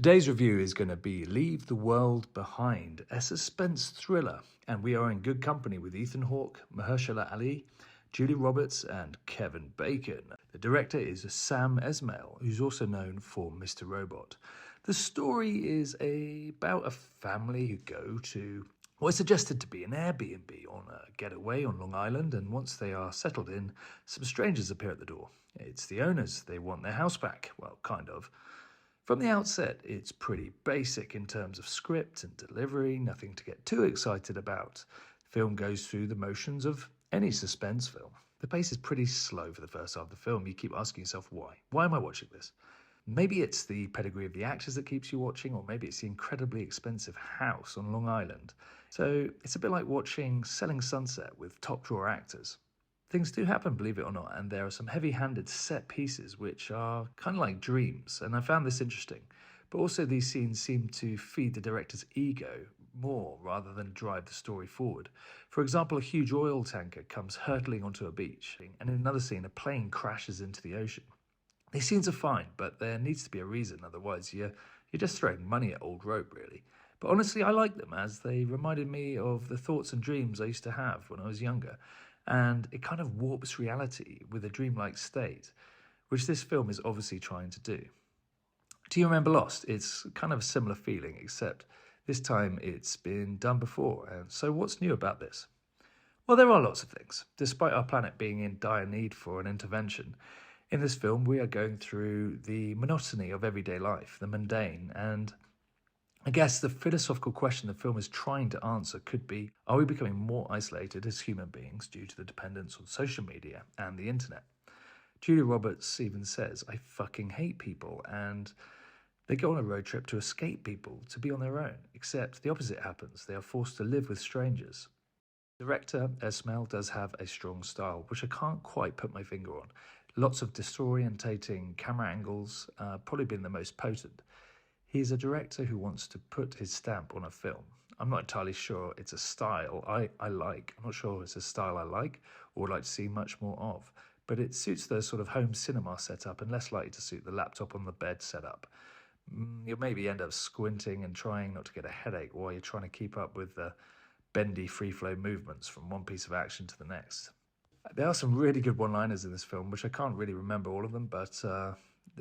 Today's review is going to be Leave the World Behind, a suspense thriller, and we are in good company with Ethan Hawke, Mahershala Ali, Julie Roberts and Kevin Bacon. The director is Sam Esmail, who's also known for Mr. Robot. The story is about a family who go to what is suggested to be an Airbnb on a getaway on Long Island, and once they are settled in, some strangers appear at the door. It's the owners. They want their house back. Well, kind of. From the outset, it's pretty basic in terms of script and delivery, nothing to get too excited about. The film goes through the motions of any suspense film. The pace is pretty slow for the first half of the film. You keep asking yourself, why? Why am I watching this? Maybe it's the pedigree of the actors that keeps you watching, or maybe it's the incredibly expensive house on Long Island. So it's a bit like watching Selling Sunset with top drawer actors. Things do happen, believe it or not, and there are some heavy-handed set pieces which are kind of like dreams, and I found this interesting. But also these scenes seem to feed the director's ego more rather than drive the story forward. For example, a huge oil tanker comes hurtling onto a beach, and in another scene, a plane crashes into the ocean. These scenes are fine, but there needs to be a reason, otherwise you're just throwing money at old rope, really. But honestly, I like them, as they reminded me of the thoughts and dreams I used to have when I was younger. And it kind of warps reality with a dreamlike state, which this film is obviously trying to do. Do you remember Lost? It's kind of a similar feeling, except this time it's been done before. And so what's new about this? Well, there are lots of things. Despite our planet being in dire need for an intervention, in this film we are going through the monotony of everyday life, the mundane, and I guess the philosophical question the film is trying to answer could be, are we becoming more isolated as human beings due to the dependence on social media and the internet? Julie Roberts even says, I fucking hate people, and they go on a road trip to escape people, to be on their own, except the opposite happens. They are forced to live with strangers. Director Esmail does have a strong style, which I can't quite put my finger on. Lots of disorientating camera angles, probably been the most potent. He's a director who wants to put his stamp on a film. I'm not entirely sure it's a style I like. I'm not sure it's a style I like or would like to see much more of. But it suits the sort of home cinema setup and less likely to suit the laptop on the bed setup. You'll maybe end up squinting and trying not to get a headache while you're trying to keep up with the bendy free-flow movements from one piece of action to the next. There are some really good one-liners in this film, which I can't really remember all of them, but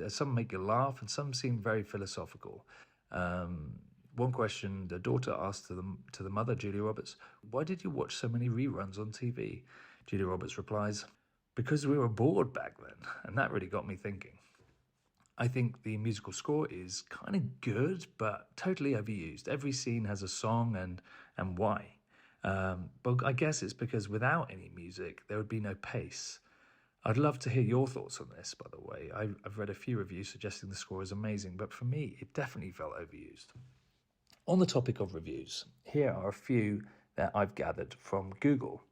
some make you laugh and some seem very philosophical. One question the daughter asked to the mother, Julie Roberts, why did you watch so many reruns on TV? Julie Roberts replies, because we were bored back then, and that really got me thinking. I think the musical score is kind of good, but totally overused. Every scene has a song, and why? But I guess it's because without any music, there would be no pace. I'd love to hear your thoughts on this, by the way. I've read a few reviews suggesting the score is amazing, but for me, it definitely felt overused. On the topic of reviews, here are a few that I've gathered from Google.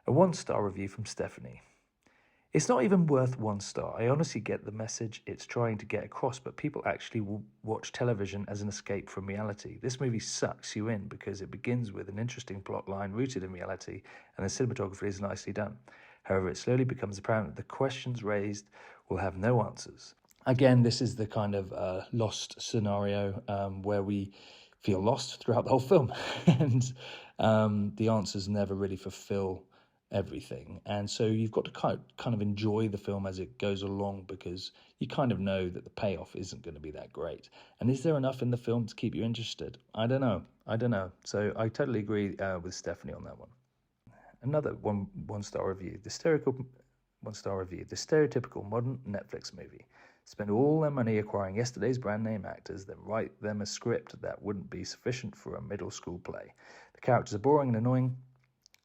A 1-star review from Stephanie. It's not even worth 1 star. I honestly get the message it's trying to get across, but people actually will watch television as an escape from reality. This movie sucks you in because it begins with an interesting plot line rooted in reality, and the cinematography is nicely done. However, it slowly becomes apparent that the questions raised will have no answers. Again, this is the kind of Lost scenario where we feel lost throughout the whole film, and the answers never really fulfill everything. And so you've got to kind of enjoy the film as it goes along, because you kind of know that the payoff isn't going to be that great. And is there enough in the film to keep you interested? I don't know. So I totally agree with Stephanie on that one. Another one-star review. The stereotypical modern Netflix movie. Spend all their money acquiring yesterday's brand name actors, then write them a script that wouldn't be sufficient for a middle school play. The characters are boring and annoying.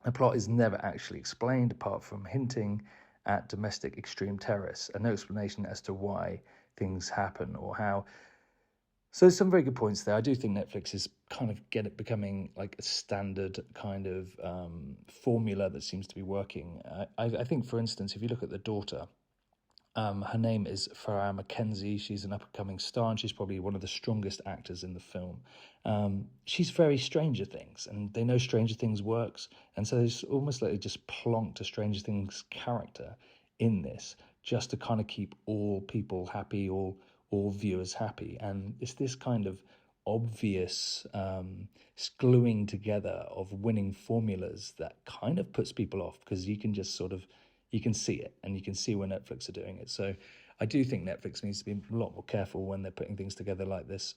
The plot is never actually explained, apart from hinting at domestic extreme terrorists, and no explanation as to why things happen or how. So some very good points there. I do think Netflix is kind of becoming like a standard kind of formula that seems to be working. I think, for instance, if you look at the daughter, her name is Farrah McKenzie. She's an up-and-coming star, and she's probably one of the strongest actors in the film. She's very Stranger Things, and they know Stranger Things works, and so it's almost like they just plonked a Stranger Things character in this just to kind of keep all people happy, all all viewers happy. And it's this kind of obvious gluing together of winning formulas that kind of puts people off, because you can just sort of, you can see it, and you can see where Netflix are doing it. So I do think Netflix needs to be a lot more careful when they're putting things together like this.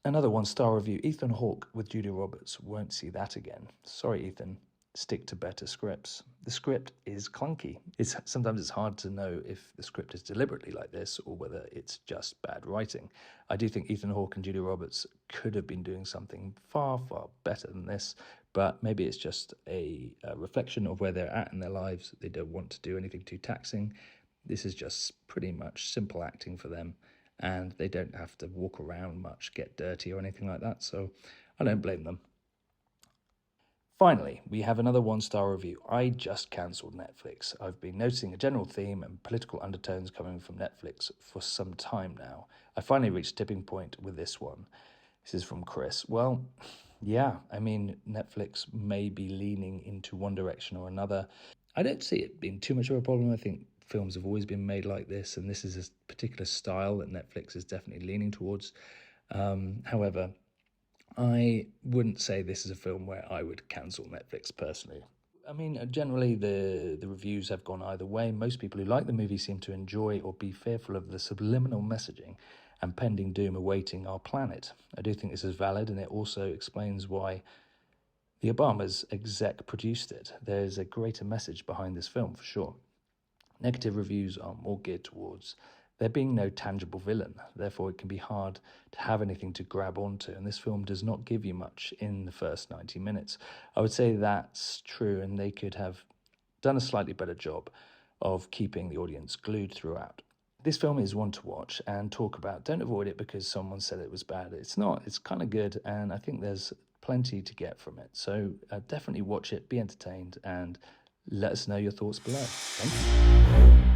Another 1-star review, Ethan Hawke with Julia Roberts. Won't see that again. Sorry, Ethan. Stick to better scripts. The script is clunky. Sometimes it's hard to know if the script is deliberately like this or whether it's just bad writing. I do think Ethan Hawke and Julia Roberts could have been doing something far, far better than this, but maybe it's just a reflection of where they're at in their lives. They don't want to do anything too taxing. This is just pretty much simple acting for them, and they don't have to walk around much, get dirty or anything like that, so I don't blame them. Finally, we have another 1-star review. I just cancelled Netflix. I've been noticing a general theme and political undertones coming from Netflix for some time now. I finally reached a tipping point with this one. This is from Chris. Well, yeah, I mean, Netflix may be leaning into one direction or another. I don't see it being too much of a problem. I think films have always been made like this, and this is a particular style that Netflix is definitely leaning towards. However, I wouldn't say this is a film where I would cancel Netflix personally. I mean, generally the reviews have gone either way. Most people who like the movie seem to enjoy or be fearful of the subliminal messaging and pending doom awaiting our planet. I do think this is valid, and it also explains why the Obamas exec produced it. There's a greater message behind this film, for sure. Negative reviews are more geared towards there being no tangible villain, therefore it can be hard to have anything to grab onto, and this film does not give you much in the first 90 minutes. I would say that's true, and they could have done a slightly better job of keeping the audience glued throughout. This film is one to watch and talk about. Don't avoid it because someone said it was bad. It's not. It's kind of good, and I think there's plenty to get from it. So definitely watch it, be entertained, and let us know your thoughts below. Thank you.